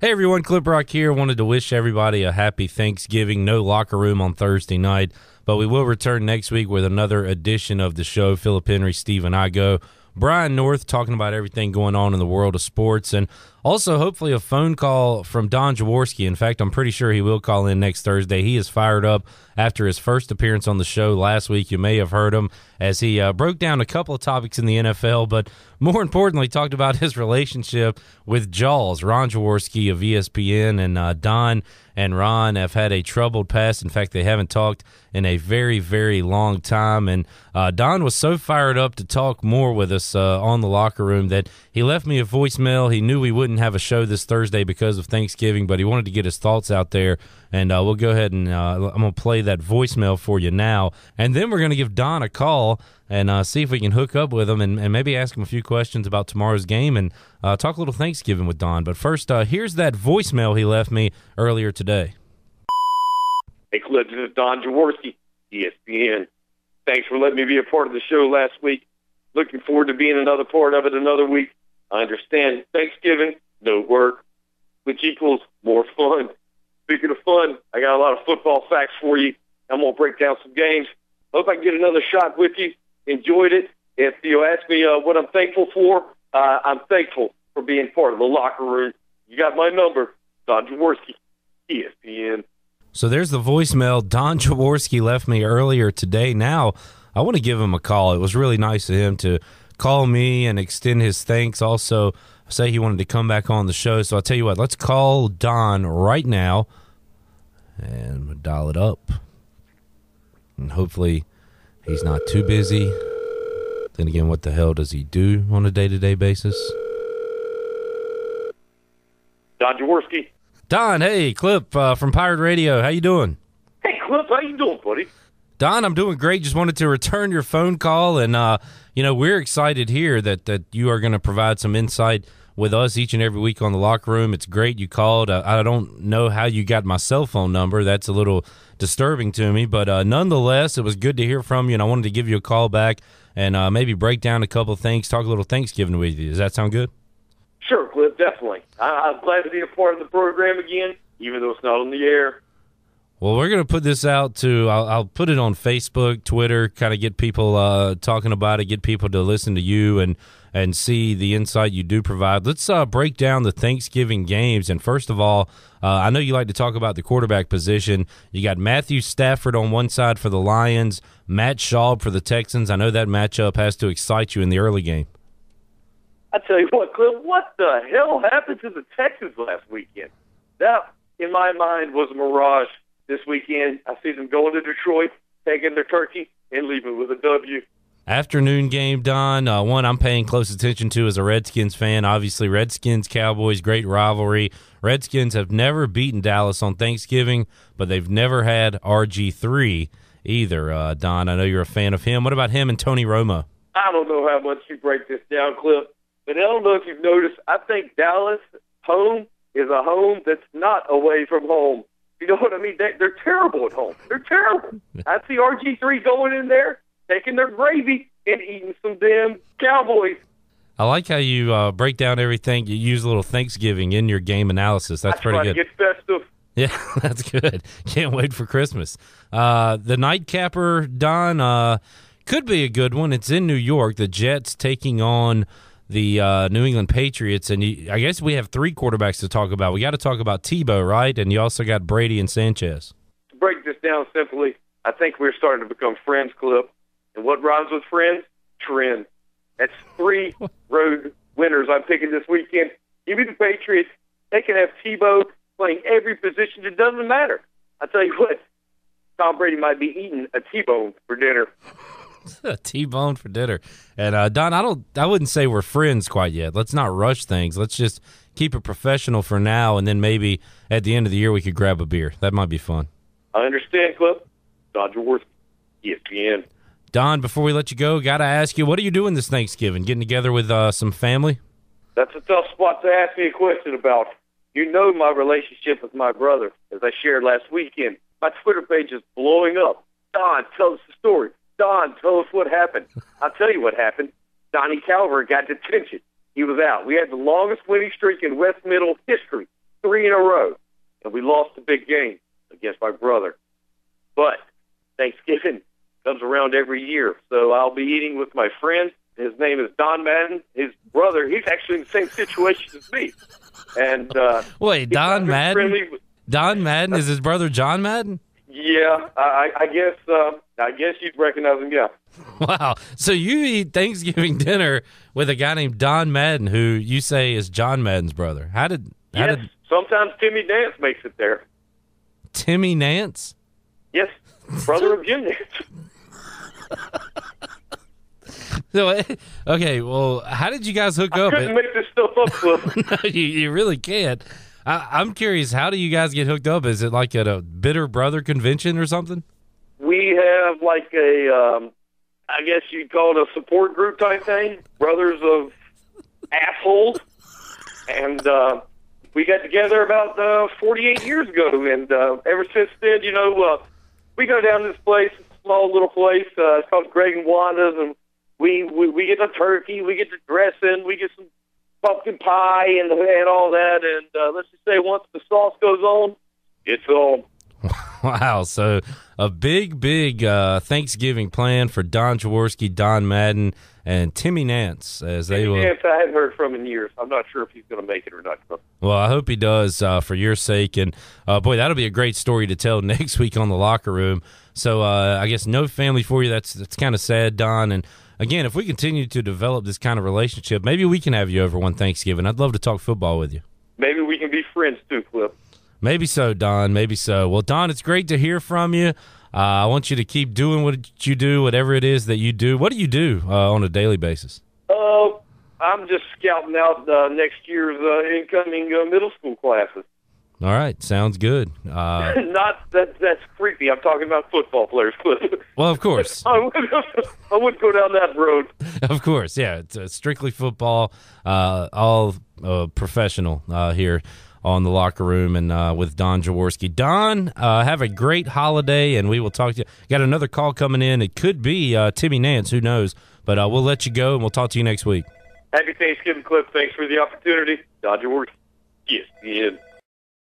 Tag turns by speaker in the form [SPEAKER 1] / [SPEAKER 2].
[SPEAKER 1] Hey everyone, Clip Rock here. Wanted to wish everybody a happy Thanksgiving. No locker room on Thursday night, but we will return next week with another edition of the show. Philip Henry, Steve, and I go. Brian North talking about everything going on in the world of sports, and also hopefully a phone call from Ron Jaworski. In fact, I'm pretty sure he will call in next Thursday. He is fired up after his first appearance on the show last week. You may have heard him as he broke down a couple of topics in the NFL, but more importantly, talked about his relationship with Jaws. Ron Jaworski of ESPN and Don and Ron have had a troubled past. In fact, they haven't talked in a very, very long time. And Don was so fired up to talk more with us on the locker room that he left me a voicemail. He knew we wouldn't have a show this Thursday because of Thanksgiving, but he wanted to get his thoughts out there. And we'll go ahead and I'm going to play that voicemail for you now. And then we're going to give Don a call and see if we can hook up with him and maybe ask him a few questions about tomorrow's game and talk a little Thanksgiving with Don. But first, here's that voicemail he left me earlier today.
[SPEAKER 2] Hey, Clip, this is Don Jaworski, ESPN. Thanks for letting me be a part of the show last week. Looking forward to being another part of it another week. I understand Thanksgiving, no work, which equals more fun. Speaking of fun, I got a lot of football facts for you. I'm going to break down some games. Hope I can get another shot with you. Enjoyed it. If you ask me what I'm thankful for, I'm thankful for being part of the locker room. You got my number, Don Jaworski, ESPN.
[SPEAKER 1] So there's the voicemail Don Jaworski left me earlier today. Now, I want to give him a call. It was really nice of him to call me and extend his thanks. Also, say he wanted to come back on the show. So I'll tell you what, let's call Don right now and we'll dial it up. And hopefully he's not too busy. Then again, what the hell does he do on a day-to-day basis?
[SPEAKER 2] Don Jaworski.
[SPEAKER 1] Don, hey, Clip from Pirate Radio. How you doing?
[SPEAKER 2] Hey, Clip, how you doing, buddy?
[SPEAKER 1] Don, I'm doing great. Just wanted to return your phone call, and we're excited here that you are going to provide some insight with us each and every week on the locker room. It's great you called. I don't know how you got my cell phone number. That's a little disturbing to me, but nonetheless, it was good to hear from you, and I wanted to give you a call back and maybe break down a couple of things, talk a little Thanksgiving with you. Does that sound good?
[SPEAKER 2] Sure, Cliff, definitely. I'm glad to be a part of the program again, even though it's not on the air.
[SPEAKER 1] Well, we're going to put this out to, I'll put it on Facebook, Twitter, kind of get people talking about it, get people to listen to you and see the insight you do provide. Let's break down the Thanksgiving games. And first of all, I know you like to talk about the quarterback position. You got Matthew Stafford on one side for the Lions, Matt Schaub for the Texans. I know that matchup has to excite you in the early game.
[SPEAKER 2] I tell you what, Cliff, what the hell happened to the Texans last weekend? That, in my mind, was a mirage. This weekend, I see them going to Detroit, taking their turkey, and leaving with a W.
[SPEAKER 1] Afternoon game, Don. One I'm paying close attention to as a Redskins fan. Obviously, Redskins-Cowboys, great rivalry. Redskins have never beaten Dallas on Thanksgiving, but they've never had RG3 either, Don. I know you're a fan of him. What about him and Tony Romo?
[SPEAKER 2] I don't know how much you break this down, Cliff, but I don't know if you've noticed, I think Dallas' home is a home that's not away from home. You know what I mean? They're terrible at home. They're terrible. I see RG3 going in there, taking their gravy, and eating some damn Cowboys.
[SPEAKER 1] I like how you break down everything. You use a little Thanksgiving in your game analysis. That's pretty good.
[SPEAKER 2] I try to get festive.
[SPEAKER 1] Yeah, that's good. Can't wait for Christmas. The nightcapper, Don, could be a good one. It's in New York. The Jets taking on the New England Patriots, and I guess we have three quarterbacks to talk about. We got to talk about Tebow, right? And you also got Brady and Sanchez.
[SPEAKER 2] To break this down simply, I think we're starting to become friends, Clip. And what rhymes with friends? Trend. That's three road winners I'm picking this weekend. Give me the Patriots. They can have Tebow playing every position. It doesn't matter. I tell you what, Tom Brady might be eating a T-bone for dinner.
[SPEAKER 1] A T-bone for dinner. And Don, I wouldn't say we're friends quite yet. Let's not rush things. Let's just keep it professional for now, and then maybe at the end of the year we could grab a beer. That might be fun.
[SPEAKER 2] I understand, Clip. Don Jaworski, ESPN.
[SPEAKER 1] Don, before we let you go, got to ask you, what are you doing this Thanksgiving? Getting together with some family?
[SPEAKER 2] That's a tough spot to ask me a question about. You know my relationship with my brother, as I shared last weekend. My Twitter page is blowing up. Don, tell us the story. Don, tell us what happened. I'll tell you what happened. Donnie Calvert got detention. He was out. We had the longest winning streak in West Middle history, 3 3 in a row, and we lost the big game against my brother. But Thanksgiving comes around every year, so I'll be eating with my friend. His name is Don Madden. His brother, he's actually in the same situation as me. And
[SPEAKER 1] wait, Don Madden? Don Madden is his brother John Madden?
[SPEAKER 2] Yeah, I guess you'd recognize him. Yeah.
[SPEAKER 1] Wow. So you eat Thanksgiving dinner with a guy named Don Madden, who you say is John Madden's brother. How did
[SPEAKER 2] sometimes Timmy Nance makes it there.
[SPEAKER 1] Timmy Nance?
[SPEAKER 2] Yes, brother of Jim Nance.
[SPEAKER 1] So, okay, well, how did you guys hook up?
[SPEAKER 2] I couldn't make this stuff up, Cliff.
[SPEAKER 1] No, you really can't. I'm curious, how do you guys get hooked up? Is it like at a Bitter Brother convention or something?
[SPEAKER 2] We have like a, I guess you'd call it a support group type thing, Brothers of Assholes. And we got together about 48 years ago. And ever since then, we go down to this place, a small little place. It's called Greg and Wanda's. And we get a turkey, we get the dressing, we get some pumpkin pie and all that, and let's just say once the sauce goes on, it's on.
[SPEAKER 1] Wow, so a big Thanksgiving plan for Don Jaworski, Don Madden, and Timmy Nance. As they will.
[SPEAKER 2] Nance, I haven't heard from in years. I'm not sure if he's going to make it or not.
[SPEAKER 1] Well, I hope he does for your sake, and boy, that'll be a great story to tell next week on the Locker Room. So I guess no family for you. That's kind of sad, Don, and again, if we continue to develop this kind of relationship, maybe we can have you over one Thanksgiving. I'd love to talk football with you.
[SPEAKER 2] Maybe we can be friends too, Cliff.
[SPEAKER 1] Maybe so, Don. Maybe so. Well, Don, it's great to hear from you. I want you to keep doing what you do, whatever it is that you do. What do you do on a daily basis?
[SPEAKER 2] I'm just scouting out next year's incoming middle school classes.
[SPEAKER 1] All right, sounds good.
[SPEAKER 2] Not that's creepy. I'm talking about football players.
[SPEAKER 1] Well, of course.
[SPEAKER 2] I wouldn't go down that road.
[SPEAKER 1] Of course, yeah. It's strictly football, all professional here on the Locker Room and with Don Jaworski. Don, have a great holiday, and we will talk to you. Got another call coming in. It could be Timmy Nance. Who knows? But we'll let you go, and we'll talk to you next week.
[SPEAKER 2] Happy Thanksgiving, Cliff. Thanks for the opportunity. Don Jaworski. Yes,